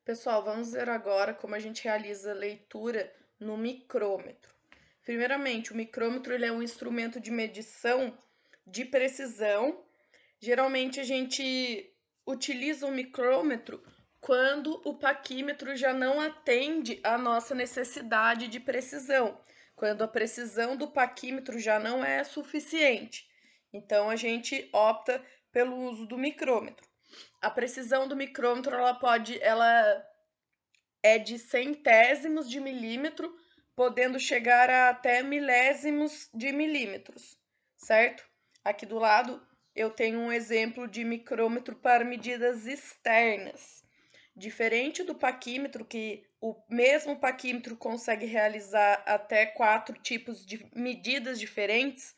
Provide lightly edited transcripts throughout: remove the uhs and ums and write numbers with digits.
Pessoal, vamos ver agora como a gente realiza leitura no micrômetro. Primeiramente, o micrômetro ele é um instrumento de medição de precisão. Geralmente a gente utiliza o micrômetro quando o paquímetro já não atende à nossa necessidade de precisão, quando a precisão do paquímetro já não é suficiente. Então a gente opta pelo uso do micrômetro. A precisão do micrômetro ela é de centésimos de milímetro, podendo chegar a até milésimos de milímetros, certo? Aqui do lado eu tenho um exemplo de micrômetro para medidas externas. Diferente do paquímetro, que o mesmo paquímetro consegue realizar até 4 tipos de medidas diferentes,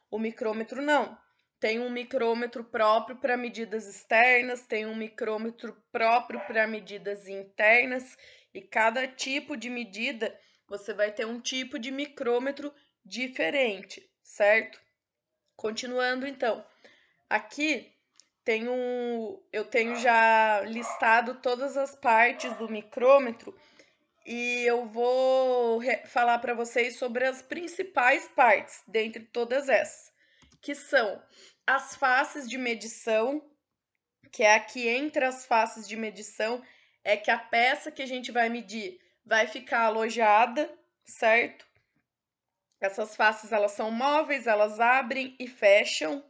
o micrômetro não. Tem um micrômetro próprio para medidas externas, tem um micrômetro próprio para medidas internas, e cada tipo de medida você vai ter um tipo de micrômetro diferente, certo? Continuando então, aqui eu tenho já listado todas as partes do micrômetro e eu vou falar para vocês sobre as principais partes dentre todas essas, que são as faces de medição, que é aqui entre as faces de medição, é que a peça que a gente vai medir vai ficar alojada, certo? Essas faces elas são móveis, elas abrem e fecham.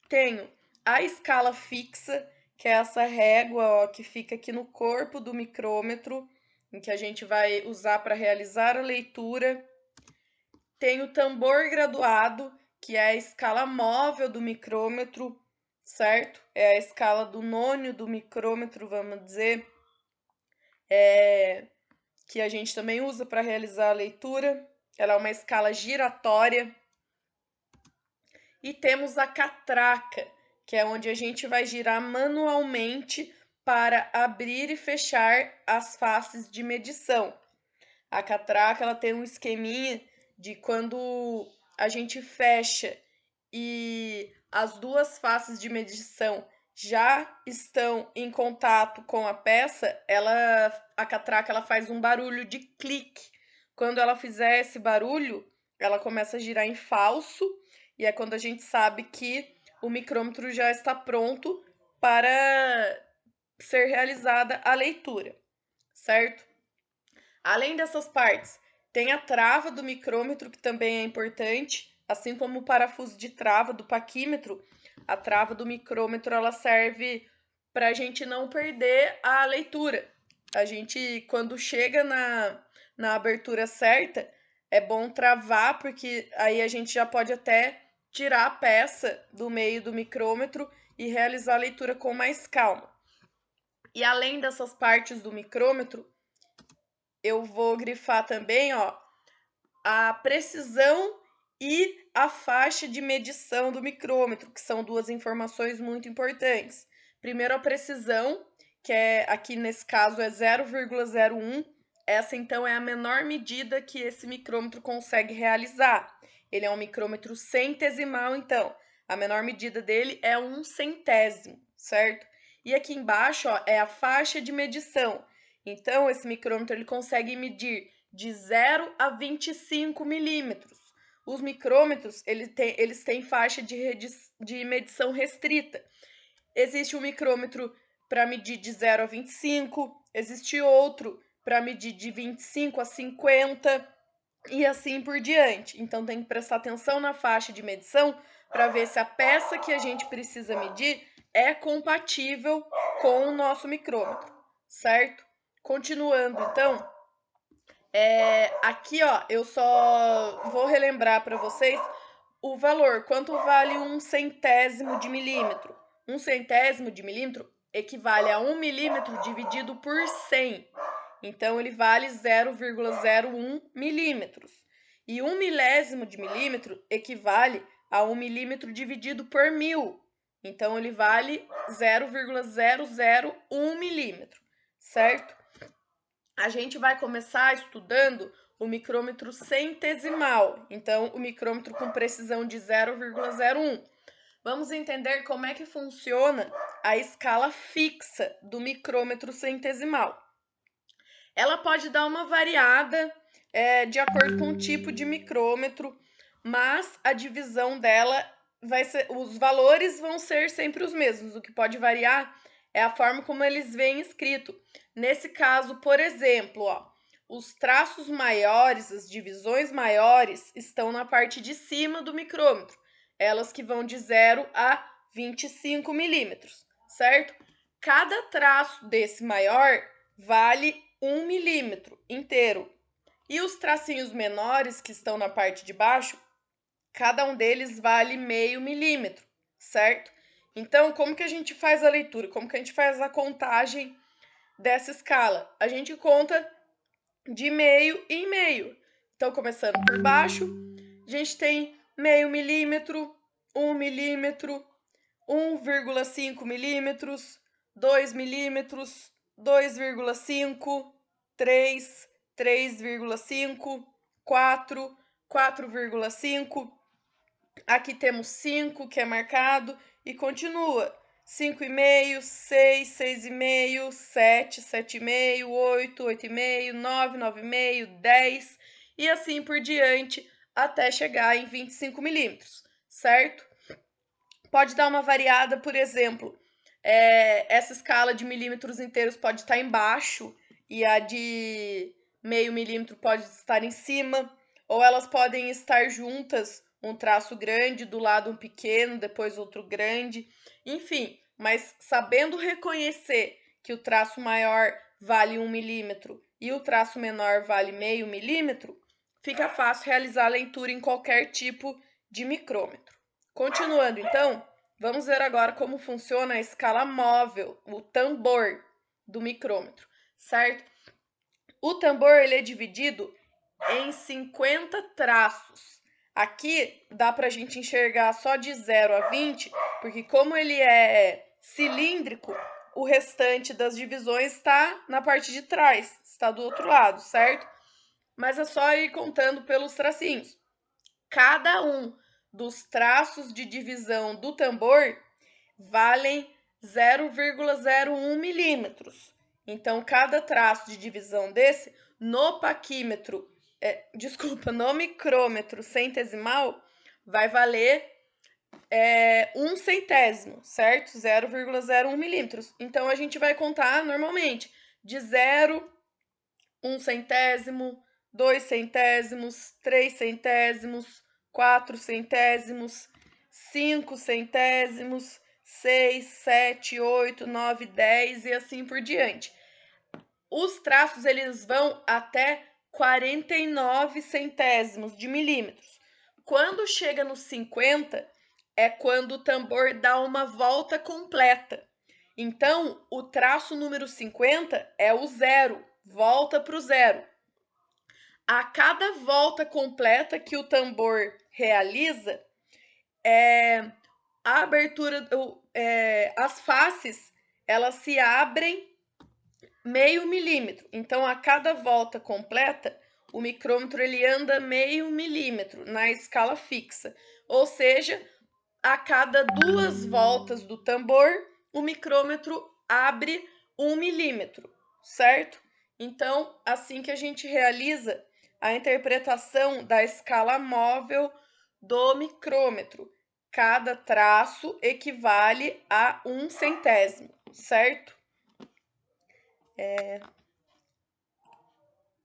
Tenho a escala fixa, que é essa régua, ó, que fica aqui no corpo do micrômetro, em que a gente vai usar para realizar a leitura. Tem o tambor graduado, que é a escala móvel do micrômetro, certo? É a escala do nônio do micrômetro, vamos dizer, que a gente também usa para realizar a leitura. Ela é uma escala giratória. E temos a catraca, que é onde a gente vai girar manualmente para abrir e fechar as faces de medição. A catraca ela tem um esqueminha de quando a gente fecha e as duas faces de medição já estão em contato com a peça, a catraca ela faz um barulho de clique. Quando ela fizer esse barulho, ela começa a girar em falso e é quando a gente sabe que o micrômetro já está pronto para ser realizada a leitura, certo? Além dessas partes, tem a trava do micrômetro, que também é importante, assim como o parafuso de trava do paquímetro. A trava do micrômetro ela serve para a gente não perder a leitura. A gente, quando chega na abertura certa, é bom travar, porque aí a gente já pode até tirar a peça do meio do micrômetro e realizar a leitura com mais calma. E além dessas partes do micrômetro, eu vou grifar também, ó, a precisão e a faixa de medição do micrômetro, que são duas informações muito importantes. Primeiro, a precisão, que é aqui nesse caso é 0,01. Essa então é a menor medida que esse micrômetro consegue realizar. Ele é um micrômetro centesimal, então a menor medida dele é 1/100º, certo? E aqui embaixo, ó, é a faixa de medição. Então, esse micrômetro ele consegue medir de 0 a 25 milímetros. Os micrômetros eles têm faixa de medição restrita. Existe um micrômetro para medir de 0 a 25, existe outro para medir de 25 a 50 e assim por diante. Então tem que prestar atenção na faixa de medição para ver se a peça que a gente precisa medir é compatível com o nosso micrômetro, certo? Continuando, então, aqui, ó, eu só vou relembrar para vocês o valor, quanto vale 1/100º de milímetro. 1/100º de milímetro equivale a 1 milímetro dividido por 100. Então, ele vale 0,01 milímetros. E 1 milésimo de milímetro equivale a 1 milímetro dividido por 1000. Então, ele vale 0,001 milímetro, certo? A gente vai começar estudando o micrômetro centesimal, então o micrômetro com precisão de 0,01. Vamos entender como é que funciona a escala fixa do micrômetro centesimal. Ela pode dar uma variada de acordo com o tipo de micrômetro, mas a divisão dela vai ser, os valores vão ser sempre os mesmos. O que pode variar é a forma como eles vêm escrito. Nesse caso, por exemplo, ó, os traços maiores, as divisões maiores, estão na parte de cima do micrômetro. Elas que vão de 0 a 25 milímetros, certo? Cada traço desse maior vale 1 milímetro inteiro. E os tracinhos menores que estão na parte de baixo, cada um deles vale meio milímetro, certo? Então, como que a gente faz a leitura? Como que a gente faz a contagem dessa escala? A gente conta de meio em meio. Então, começando por baixo, a gente tem meio milímetro, 1 milímetro, 1,5 milímetros, 2 milímetros, 2,5, 3, 3,5, 4, 4,5. Aqui temos 5, que é marcado, e continua. 5,5, 6, 6,5, 7, 7,5, 8, 8,5, 9, 9,5, 10 e assim por diante até chegar em 25 milímetros, certo? Pode dar uma variada, por exemplo, essa escala de milímetros inteiros pode estar embaixo e a de meio milímetro pode estar em cima, ou elas podem estar juntas, um traço grande, do lado um pequeno, depois outro grande, enfim, mas sabendo reconhecer que o traço maior vale 1 milímetro e o traço menor vale meio milímetro, fica fácil realizar a leitura em qualquer tipo de micrômetro. Continuando, então, vamos ver agora como funciona a escala móvel, o tambor do micrômetro, certo? O tambor ele é dividido em 50 traços. Aqui dá para a gente enxergar só de 0 a 20, porque como ele é cilíndrico, o restante das divisões está na parte de trás, está do outro lado, certo? Mas é só ir contando pelos tracinhos. Cada um dos traços de divisão do tambor valem 0,01 milímetros. Então, cada traço de divisão desse, no paquímetro, no micrômetro centesimal, vai valer 1 centésimo, certo? 0,01 milímetros. Então, a gente vai contar normalmente de 0, 1 centésimo, 2 centésimos, 3 centésimos, 4 centésimos, 5 centésimos, 6, 7, 8, 9, 10 e assim por diante. Os traços eles vão até 49 centésimos de milímetros. Quando chega nos 50, é quando o tambor dá uma volta completa. Então, o traço número 50 é o zero, volta para o zero. A cada volta completa que o tambor realiza, a abertura, as faces, elas se abrem meio milímetro. Então, a cada volta completa, o micrômetro ele anda meio milímetro na escala fixa. Ou seja, a cada 2 voltas do tambor, o micrômetro abre 1 milímetro, certo? Então, assim que a gente realiza a interpretação da escala móvel do micrômetro. Cada traço equivale a 1 centésimo, certo?